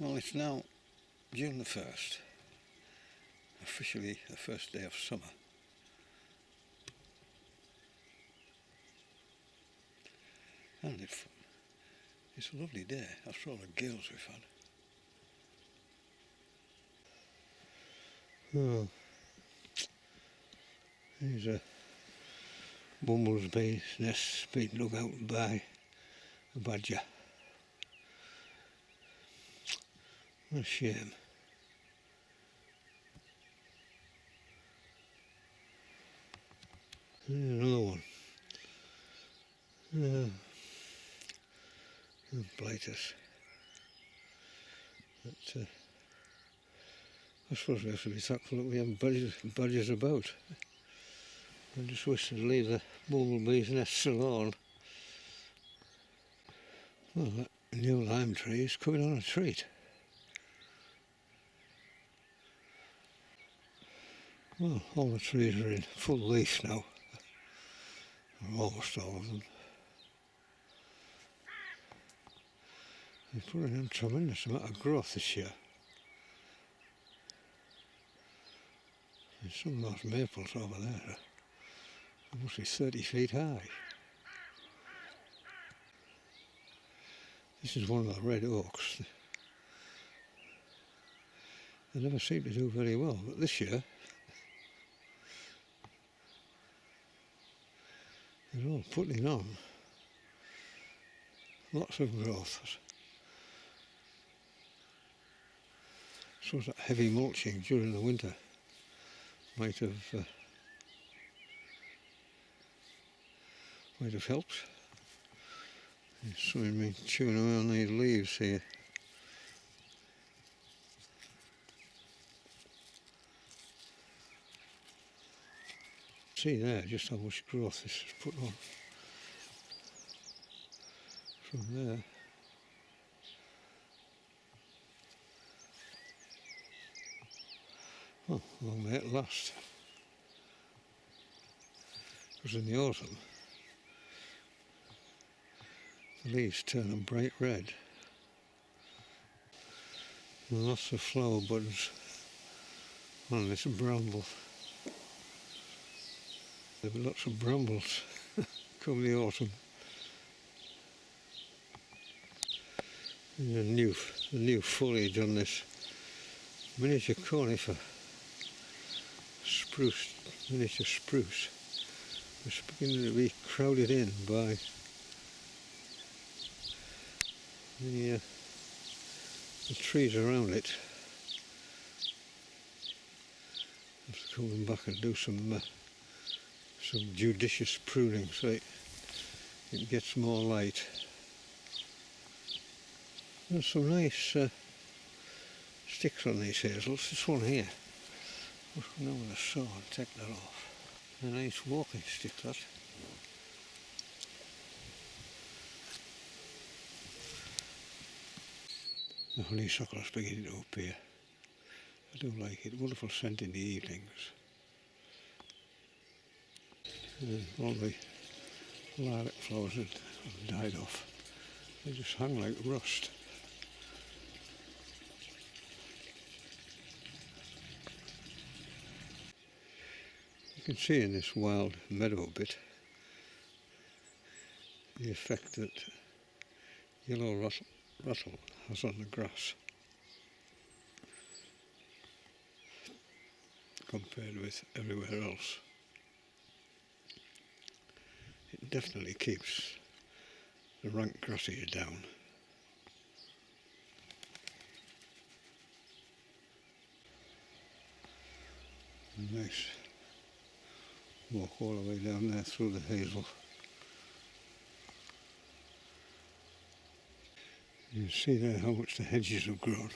Well, it's now June the 1st, officially the first day of summer. And it's a lovely day after all the gales we've had. Oh, there's a bumblebee's nest being dug out by a badger. What a shame. There's another one. Blighters. But I suppose we have to be thankful that we have badgers about. I just wish they'd leave the bumblebee's nests alone. Well, that new lime tree is coming on a treat. Well, all the trees are in full leaf now. Or almost all of them. They're putting in a tremendous amount of growth this year. There's some of those maples over there. They must be 30 feet high. This is one of the red oaks. They never seem to do very well, but this year they're all putting on lots of growth. I suppose that heavy mulching during the winter might have helped. There's something been chewing away on these leaves here. See there just how much growth this has put on from there. Well, long may it last. Because in the autumn the leaves turn a bright red. And lots of flower buds on this bramble. There'll be lots of brambles come the autumn. And the new foliage on this miniature conifer spruce, miniature spruce, is beginning to be crowded in by the trees around it. I have to come back and do some judicious pruning so it gets more light. There's some nice sticks on these hazels. This one here, I'll go down with a saw and take that off. A nice walking stick, that. The honeysuckle's beginning to appear. I do like it. Wonderful scent in the evenings. All the lilac flowers have died off. They just hang like rust. You can see in this wild meadow bit the effect that yellow rattle has on the grass compared with everywhere else. It definitely keeps the rank grasses down. Nice walk all the way down there through the hazel. You can see there how much the hedges have grown.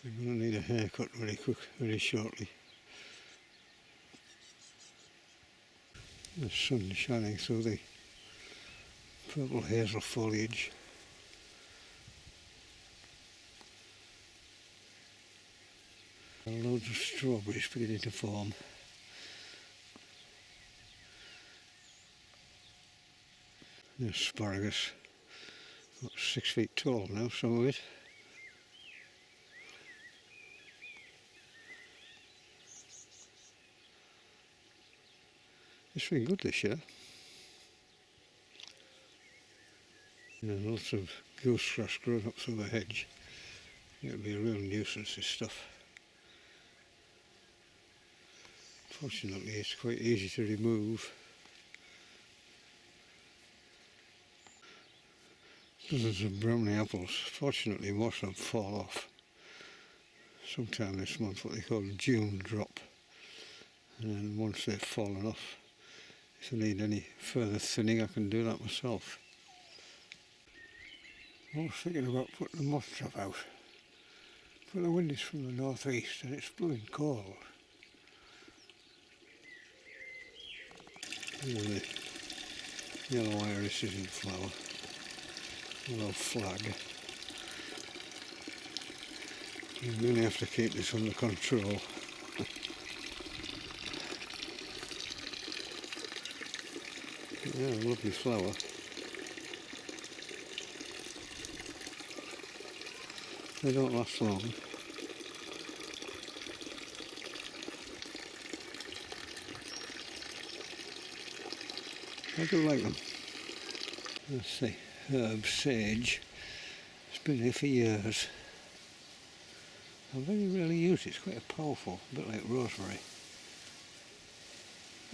We're going to need a haircut very shortly. The sun shining through the purple hazel foliage. Loads of strawberries beginning to form. The asparagus, about 6 feet tall now, some of it. It's been good this year. Lots of goose grass growing up through the hedge. It'll be a real nuisance, this stuff. Fortunately, it's quite easy to remove. Dozens of brownie apples. Fortunately, most of them fall off sometime this month, what they call June drop. And then once they've fallen off, if I need any further thinning, I can do that myself. I was thinking about putting the moth trap out, but the wind is from the northeast and it's blowing cold. And the yellow iris is in flower, a little flag. You really have to keep this under control. Yeah, lovely flower. They don't last long. I do like them. Let's see, herb sage. It's been here for years. I very rarely use it. It's quite a powerful, a bit like rosemary.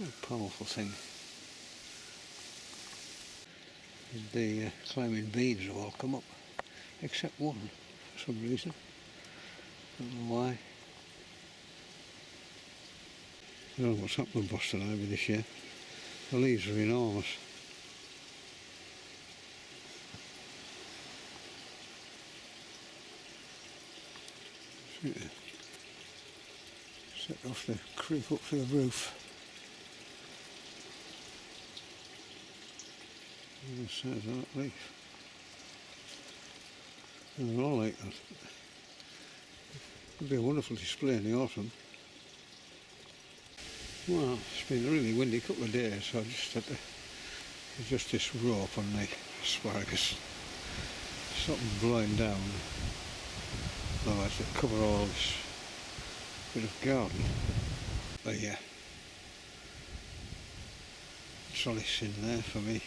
A powerful thing. The climbing beans have all come up, except one for some reason. Don't know why. I don't know what's happened with Boston ivy this year. The leaves are enormous. Set off to creep up to the roof. The size of that leaf. And they're all like that. It'd be a wonderful display in the autumn. Well, it's been a really windy couple of days, so I just had to adjust this rope on the asparagus. Stop them blowing down. Otherwise it'll cover all this bit of garden. But yeah, solace in there for me.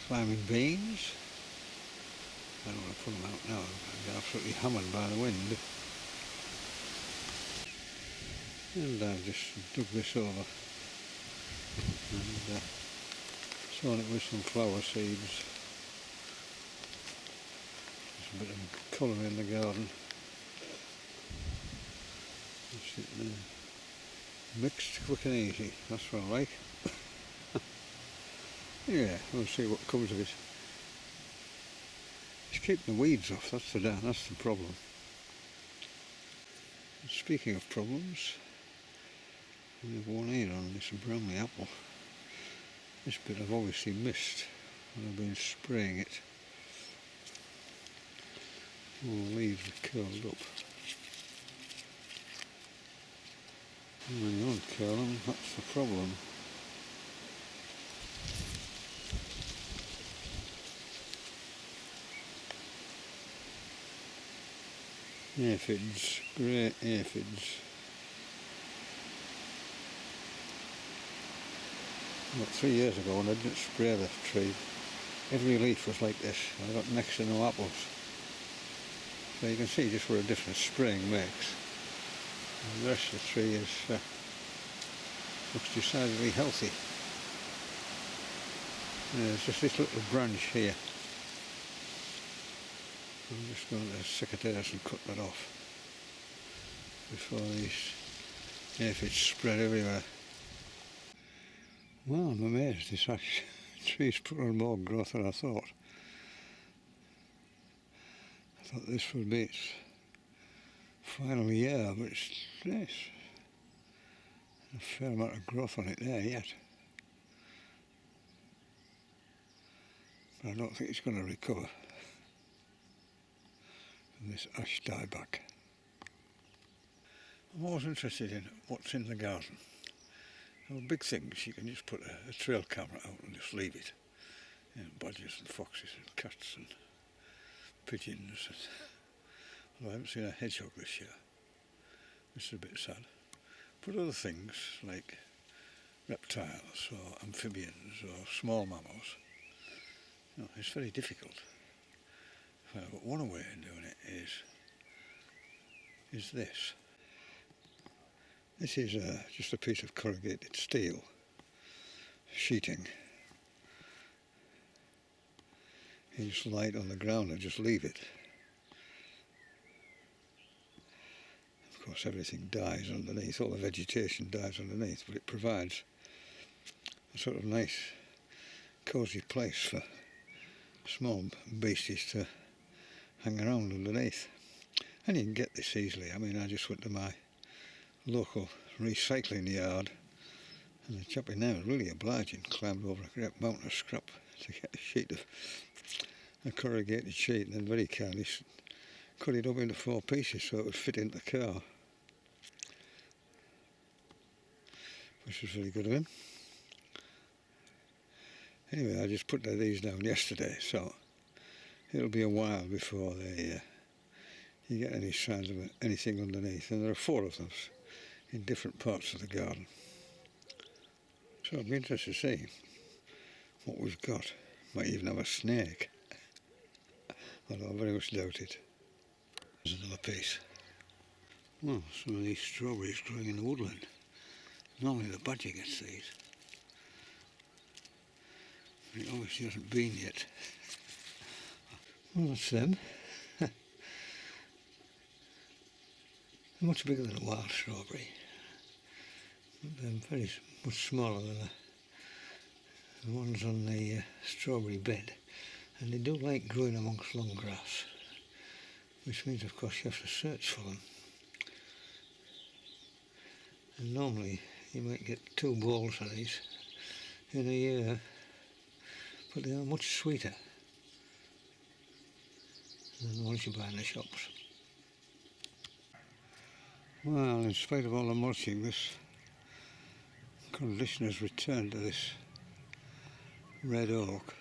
Climbing beans. I don't want to put them out now. I get absolutely hammered by the wind. And I've just dug this over and sown it with some flower seeds. Just a bit of colour in the garden. That's it there. Mixed, quick and easy. That's what I like. Yeah, we'll see what comes of it. Just keep the weeds off, that's the problem. Speaking of problems, we have one here on this brownie apple. This bit I've obviously missed when I've been spraying it. All the leaves are curled up. And when you uncurl them, that's the problem. Aphids, great aphids. About 3 years ago when I didn't spray the tree, every leaf was like this. I got next to no apples. So you can see just what a difference spraying makes. And the rest of the tree is looks decidedly healthy. And there's just this little branch here. I'm just going to secateurs and cut that off before these aphids spread everywhere. Well, I'm amazed this tree's put on more growth than I thought. I thought this would be its final year, but it's nice. A fair amount of growth on it there yet. But I don't think it's going to recover from this ash dieback. I'm always interested in what's in the garden. Big things, you can just put a trail camera out and just leave it. badgers and foxes and cats and pigeons. And, well, I haven't seen a hedgehog this year, which is a bit sad. But other things like reptiles or amphibians or small mammals, it's very difficult. But one way of doing it is this. This is just a piece of corrugated steel sheeting. You just lie it on the ground and just leave it. Of course everything dies underneath, all the vegetation dies underneath, but it provides a sort of nice cosy place for small beasties to hang around underneath. And you can get this easily. I mean, I just went to my local recycling yard and the chap in there was really obliging, climbed over a great mountain of scrap to get a sheet of a corrugated sheet, and then very kindly cut it up into 4 pieces so it would fit into the car, which was very good of him. Anyway, I just put these down yesterday, so it'll be a while before you get any signs of anything underneath, and there are 4 of them in different parts of the garden. So I'd be interested to see what we've got. Might even have a snake, although I very much doubt it. There's another piece. Well, some of these strawberries growing in the woodland. Normally the badger gets these. It obviously hasn't been yet. Well, that's them. They're much bigger than a wild strawberry. But they're very much smaller than the ones on the strawberry bed. And they do like growing amongst long grass, which means of course you have to search for them. And normally you might get 2 balls of these in a year, but they are much sweeter than the ones you buy in the shops. Well, in spite of all the mulching, this condition has returned to this red oak.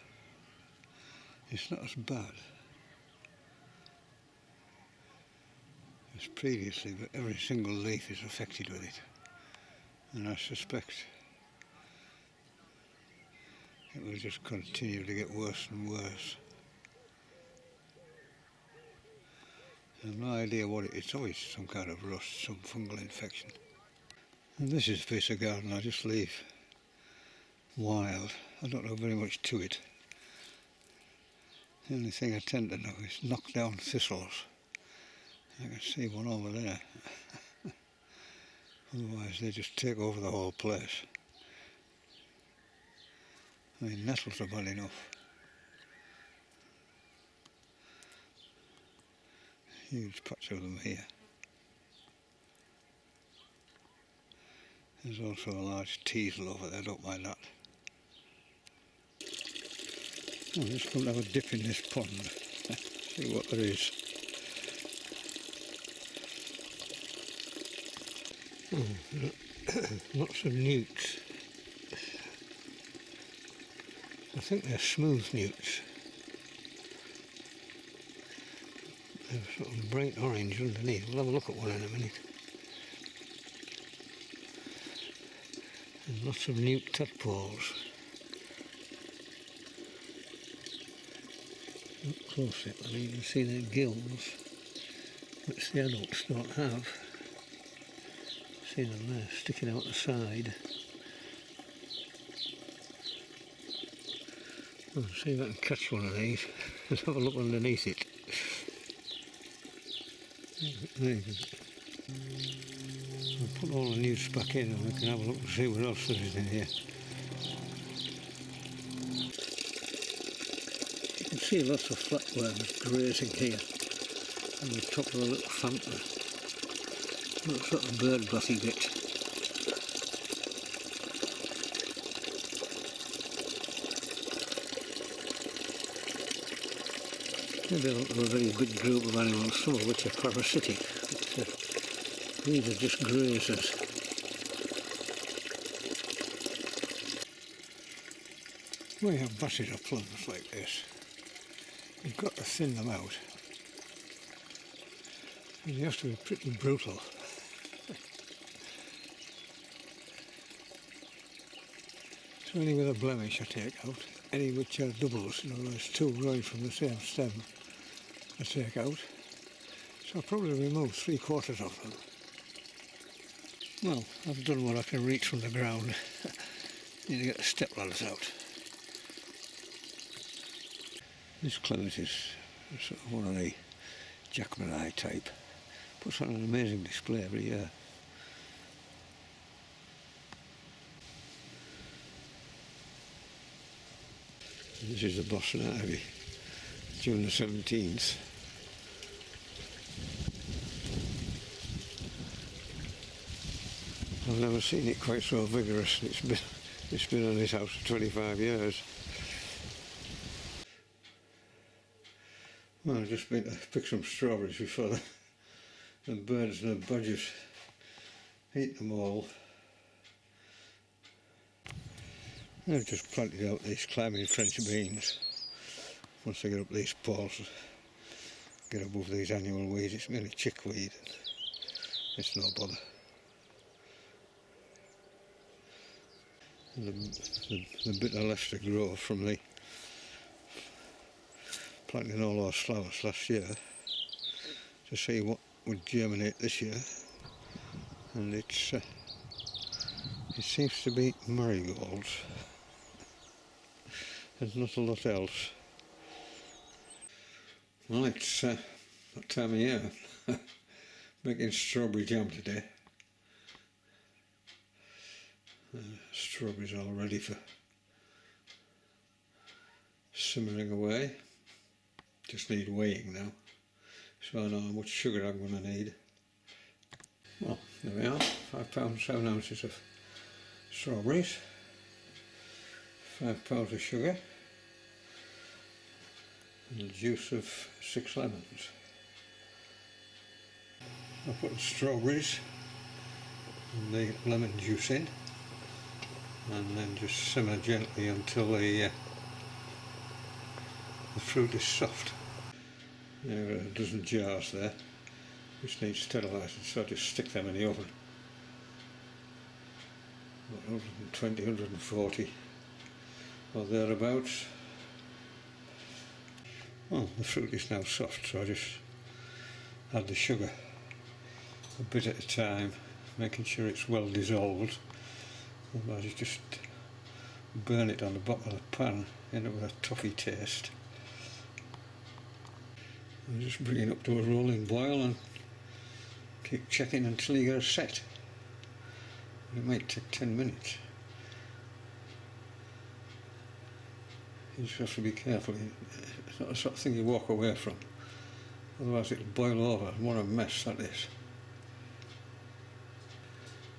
It's not as bad as previously, but every single leaf is affected with it, and I suspect it will just continue to get worse and worse. I have no idea what it is. It's always some kind of rust, some fungal infection. And this is a piece of garden I just leave wild. I don't know very much to it. The only thing I tend to know is knock down thistles. I can see one over there. Otherwise they just take over the whole place. I mean, nettles are bad enough. Huge patch of them here. There's also a large teasel over there, don't mind that. I'll just come and have a dip in this pond, see what there is. Lots of newts. I think they're smooth newts. They're sort of bright orange underneath. We'll have a look at one in a minute. And lots of newt tadpoles. Up close it, you can see their gills, which the adults don't have. See them there, sticking out the side. I'll see if I can catch one of these. Let's have a look underneath it. There you go. I'll put all the newts back in and we can have a look and see what else there is in here. You can see lots of flatworms grazing here on the top of the little fountain. Looks like a bird bathy bit. They belong to a very big group of animals, some of which are parasitic. But, these are just grazers. When you have batches of plums like this, you've got to thin them out. And you have to be pretty brutal. So any with a blemish I take out, any which are doubles, in other words two growing from the same stem, I take out. So I'll probably remove 3/4 of them. Well, I've done what I can reach from the ground. Need to get the step ladders out. This clement is sort of one of the Jackmanite type. Puts on an amazing display every year. This is the Boston Ivy, June the 17th. I've never seen it quite so vigorous. It's been on this house for 25 years. Well, I've just been to pick some strawberries before the birds and the badgers eat them all. I've just planted out these climbing French beans. Once I get up these poles, get above these annual weeds, it's mainly chickweed. It's no bother. And the bit I left to grow from the planting all those flowers last year to see what would germinate this year, and it seems to be marigolds. There's not a lot else. Well, it's that time of year. Making strawberry jam today. Strawberries all ready for simmering away. Just need weighing now, so I know how much sugar I'm going to need. Well, there we are, 5 pounds 7 ounces of strawberries, 5 pounds of sugar, and the juice of 6 lemons. I'll put the strawberries and the lemon juice in, and then just simmer gently until the fruit is soft. There are a dozen jars there which need sterilising, so I just stick them in the oven. 120, 140 or thereabouts. Well, the fruit is now soft, so I just add the sugar a bit at a time, making sure it's well dissolved. Otherwise you just burn it on the bottom of the pan, end up with a toffee taste. And just bring it up to a rolling boil and keep checking until you get a set. It might take 10 minutes. You just have to be careful. It's not the sort of thing you walk away from. Otherwise it'll boil over, and what a mess that is.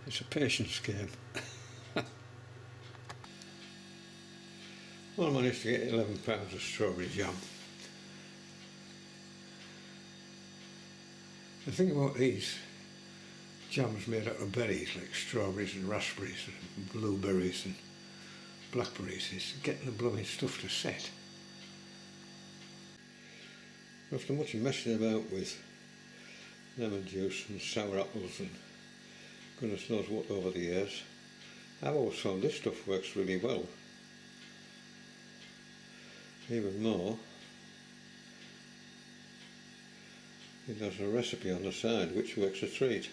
It's a patience game. Well, I managed to get 11 pounds of strawberry jam. The thing about these jams made out of berries, like strawberries and raspberries and blueberries and blackberries, is getting the blooming stuff to set. After much messing about with lemon juice and sour apples and goodness knows what over the years, I've always found this stuff works really well. Even more, it has a recipe on the side which works a treat.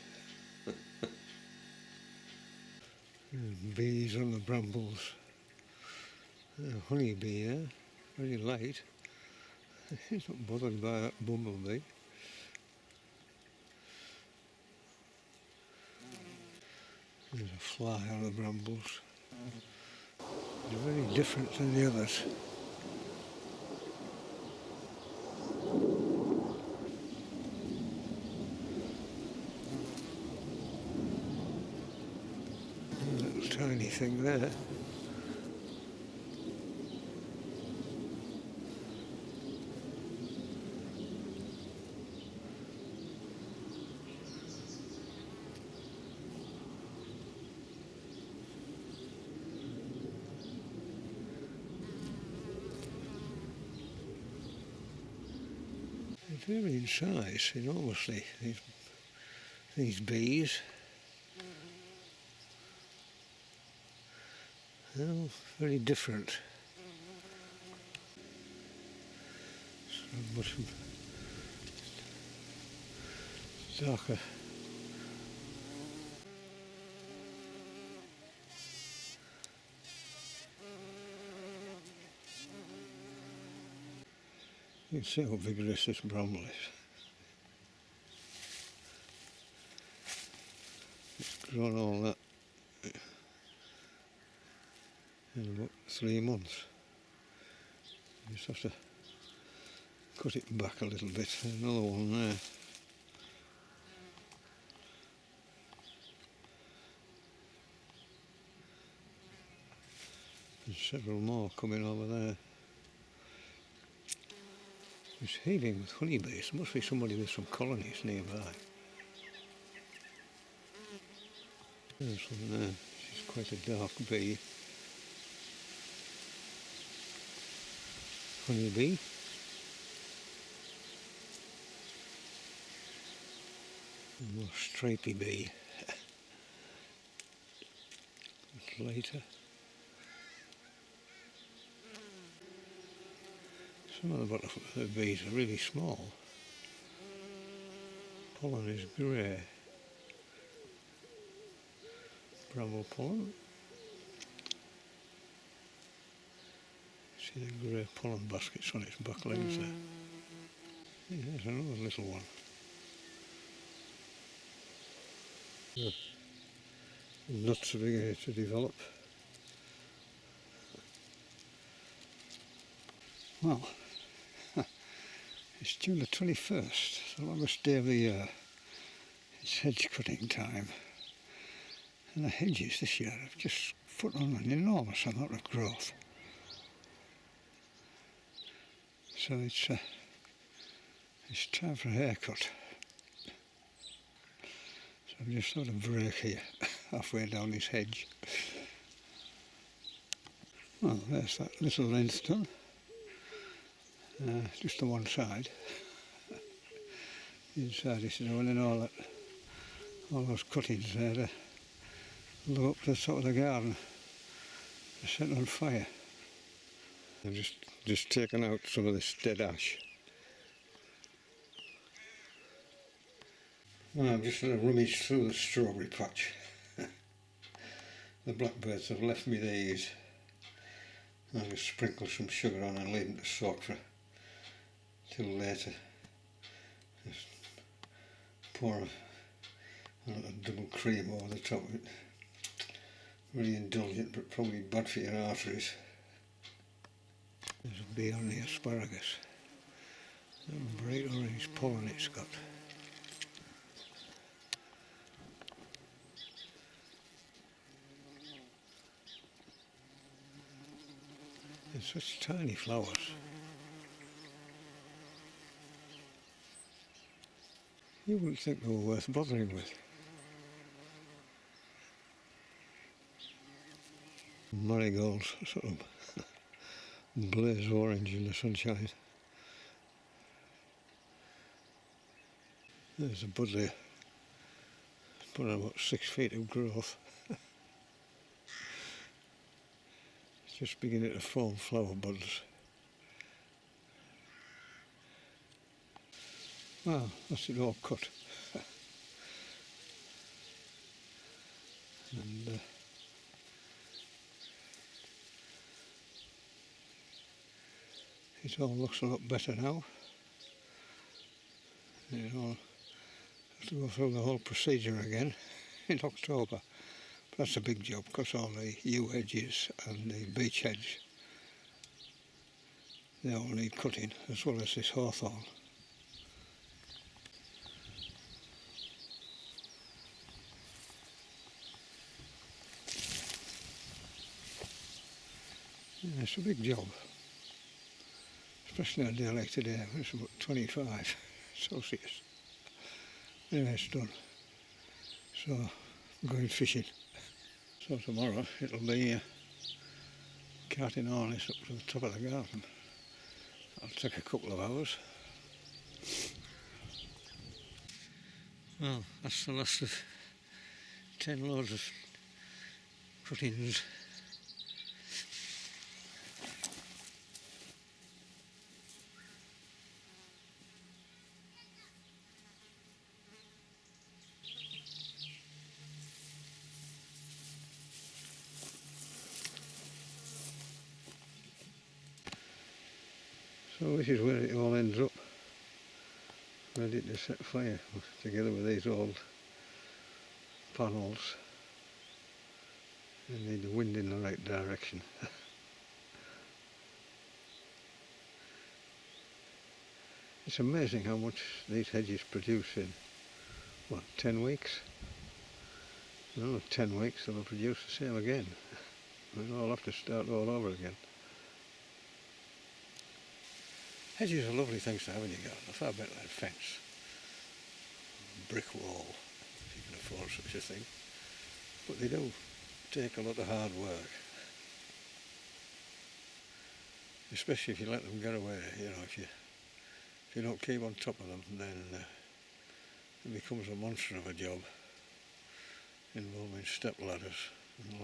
Bees on the brambles. Honeybee here, very light. He's not bothered by that bumblebee. There's a fly on the brambles. They're very different than the others. Little tiny thing there. vary in size enormously, these bees. They're very different. Much darker. You can see how vigorous this bramble is. It's grown all that in about 3 months. You just have to cut it back a little bit. Another one there. There's several more coming over there. It's heaving with honeybees. There must be somebody with some colonies nearby. There's one there. She's quite a dark bee. Honeybee. A more stripy bee. Later. Some of the butterfly bees are really small. Pollen is grey. Bramble pollen. See the grey pollen baskets on its back legs there. Yeah, there's another little one. Yeah. Nuts are beginning to develop. Well, it's June the 21st, the longest day of the year. It's hedge cutting time. And the hedges this year have just put on an enormous amount of growth. So it's time for a haircut. So I've just had a break here, halfway down this hedge. Well, there's that little length done. Just the one side. The inside is doing and all those cuttings there to look up to the top of the garden. They're set on fire. I've just taken out some of this dead ash. Well, I'm just going to rummage through the strawberry patch. The blackbirds have left me these. I'll just sprinkle some sugar on and leave them to soak for till later. Just pour a double cream over the top of it. Really indulgent, but probably bad for your arteries. There's a bee on the asparagus. That bright orange pollen it's got. And such tiny flowers. You wouldn't think they were worth bothering with. Marigolds sort of blaze orange in the sunshine. There's a bud there. It's put on about 6 feet of growth. It's just beginning to form flower buds. Well, that's it all cut. And it all looks a lot better now. You know, have to go through the whole procedure again in October. But that's a big job because all the yew hedges and the beech hedge, they all need cutting, as well as this hawthorn. Yeah, it's a big job, especially on a day like today when it's about 25 Celsius. Anyway, it's done. So I'm going fishing. So tomorrow it'll be carting all this up to the top of the garden. That'll take a couple of hours. Well, that's the last of 10 loads of cuttings. So this is where it all ends up, ready to set fire together with these old panels. They need the wind in the right direction. It's amazing how much these hedges produce in, what, 10 weeks? No, 10 weeks they'll produce the same again. We'll all have to start all over again. Hedges are lovely things to have in your garden. They're far better than a fence. Brick wall, if you can afford such a thing. But they do take a lot of hard work. Especially if you let them get away, you know, if you don't keep on top of them, then it becomes a monster of a job involving step ladders and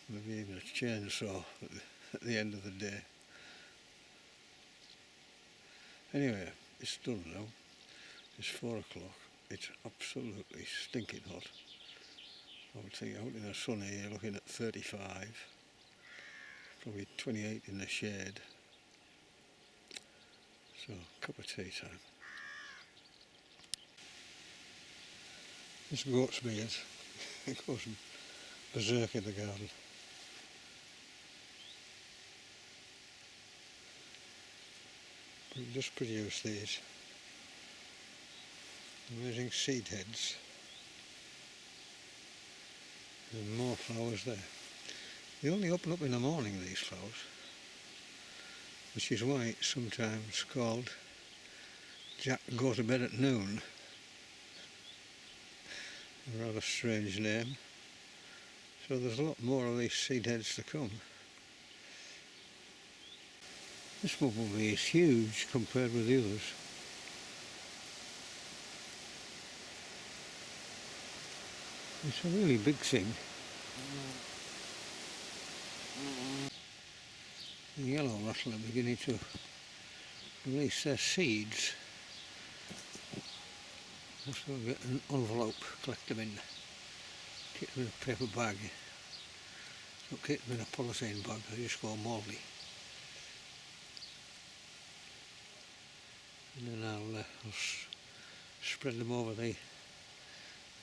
maybe even a chainsaw at the end of the day. Anyway, it's done now. It's 4 o'clock. It's absolutely stinking hot. I would think out in the sun here, you're looking at 35, probably 28 in the shade. So, cup of tea time. This goat's beard, it goes berserk in the garden. We just produced these amazing seed heads. And more flowers there. They only open up in the morning, these flowers, which is why it's sometimes called Jack Go to Bed at Noon. A rather strange name. So there's a lot more of these seed heads to come. This bumblebee is huge compared with the others. It's a really big thing. The yellow rattle are beginning to release their seeds. Also get an envelope, collect them in, keep them in a paper bag. Don't keep them in a polythene bag, they just go mouldy. And then I'll spread them over the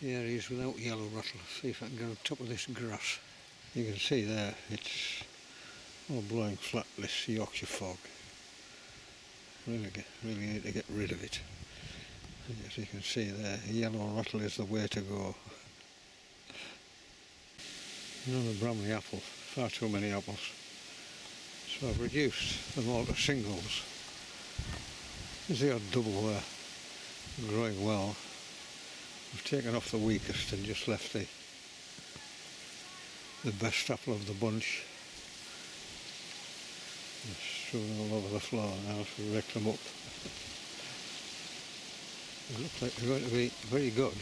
areas without yellow rattle, see if I can get on top of this grass. You can see there, it's all blowing flat, this Yorkshire fog. Really need to get rid of it. And as you can see there, yellow rattle is the way to go. Another Bramley apple, far too many apples. So I've reduced them all to singles. There's the odd double there, growing well. I've taken off the weakest and just left the best apple of the bunch. Just strewn all over the floor now to rake them up. They look like they're going to be very good.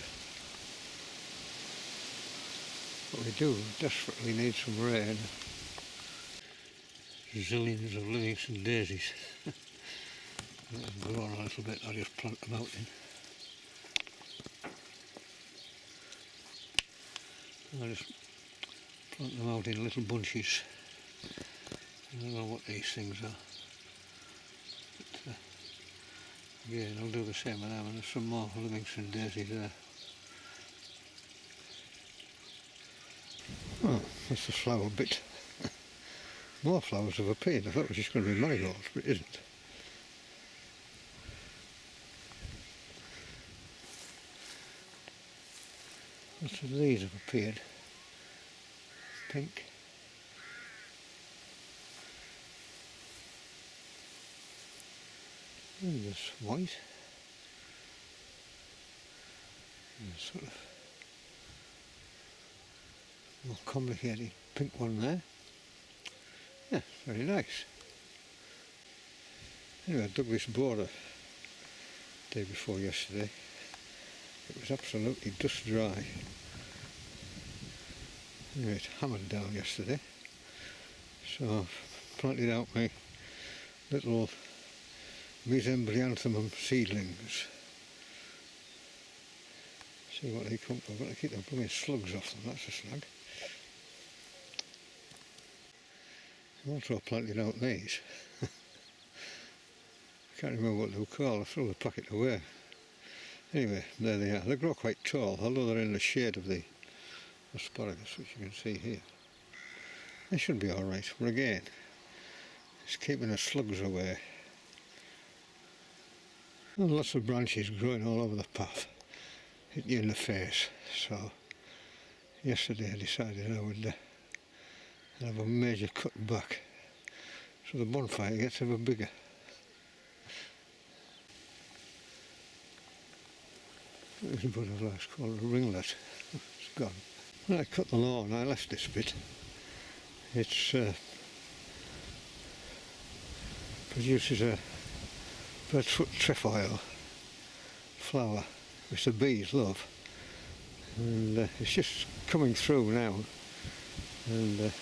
But we do desperately need some rain. Zillions of Livingston daisies. They've grown a little bit, I'll just plant them out in. I'll just plant them out in little bunches. I don't know what these things are. But, again, I'll do the same with them, and there's some more Livingston daisies there. Oh, that's the flower bit. More flowers have appeared. I thought it was just going to be marigolds, but it isn't. Lots of these have appeared. Pink. And there's white. And sort of more complicated pink one there. Yeah, very nice. Anyway, I dug this border day before yesterday. It was absolutely dust dry. Anyway, it hammered down yesterday, so I've planted out my little mesembryanthemum seedlings. See what they come to. I've got to keep the blooming slugs off them, that's a snag. I've also planted out these. I can't remember what they were called, I threw the packet away. Anyway, there they are. They grow quite tall, although they're in the shade of the asparagus, which you can see here. They should be alright, but again, it's keeping the slugs away. And lots of branches growing all over the path, hit you in the face. So yesterday I decided I would have a major cut back, so the bonfire gets ever bigger. There's a butterfly, it's called a ringlet. It's gone. When I cut the lawn, I left this bit. It's produces a bird's foot trefoil flower, which the bees love, and it's just coming through now, and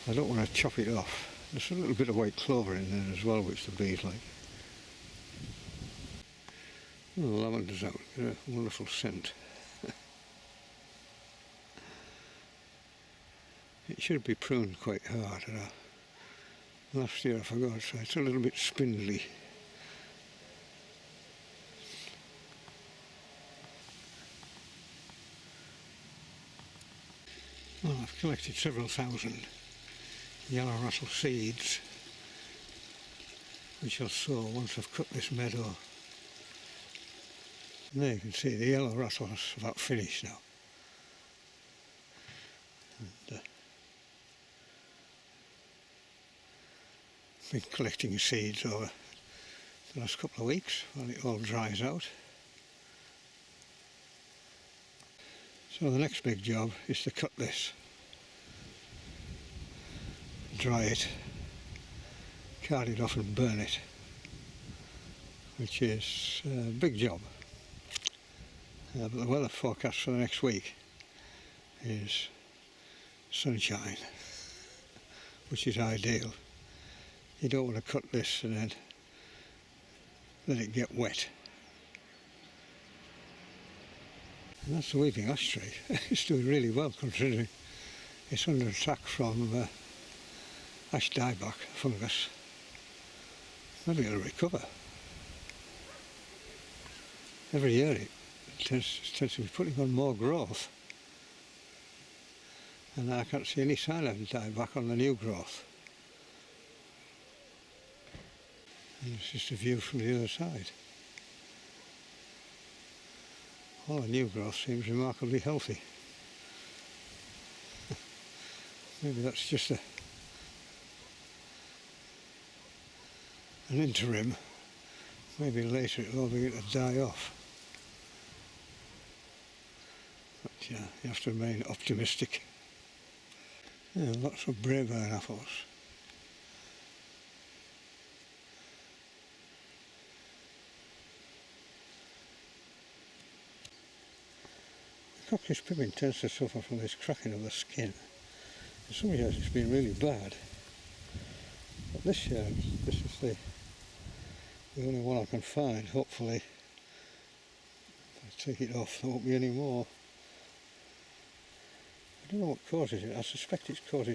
I don't want to chop it off. There's a little bit of white clover in there as well, which the bees like. Oh, the lavender's out, a wonderful scent. It should be pruned quite hard. Last year I forgot, so it's a little bit spindly. Well, I've collected several thousand yellow rattle seeds, which I'll sow once I've cut this meadow. And there you can see the yellow rattle is about finished now. And, been collecting seeds over the last couple of weeks while it all dries out. So the next big job is to cut this, dry it, card it off and burn it, which is a big job. But the weather forecast for the next week is sunshine, which is ideal. You don't want to cut this and then let it get wet. And that's the weeping ash tree. It's doing really well considering it's under attack from ash dieback fungus. Maybe it'll recover. Every year it tends to be putting on more growth. And I can't see any sign of dieback on the new growth. And it's just a view from the other side. All the new growth seems remarkably healthy. Maybe that's just an interim. Maybe later it'll all begin to die off. But yeah, you have to remain optimistic. Yeah, lots of Braeburn apples. Cockfish pippin tends to suffer from this cracking of the skin. In some years it's been really bad, but this year this is the only one I can find. Hopefully if I take it off there won't be any more. I don't know what causes it. I suspect it's caused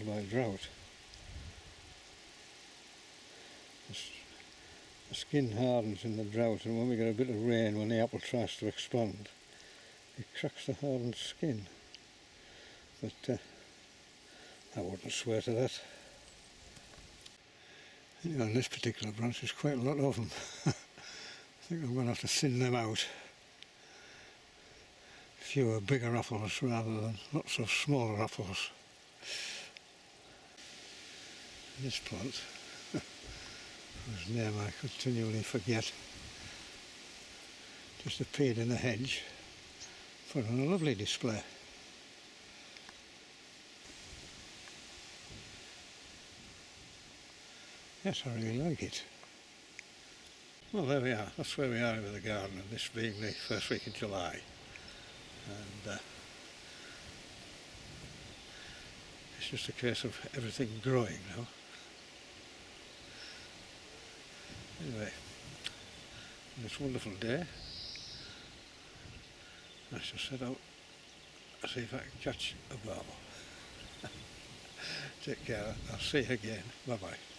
by drought. The skin hardens in the drought, and when we get a bit of rain, when the apple tries to expand, it cracks the hardened skin. But I wouldn't swear to that. Anyway, on this particular branch there's quite a lot of them. I think I'm going to have to thin them out. Fewer bigger apples rather than lots of smaller apples. This plant, whose name I continually forget, just appeared in the hedge, put on a lovely display. Yes, I really like it. Well, there we are. That's where we are with the garden, and this being the first week in July. And it's just a case of everything growing now. Anyway, on this wonderful day, I shall set out and see if I can catch a barbel. Take care. I'll see you again. Bye bye.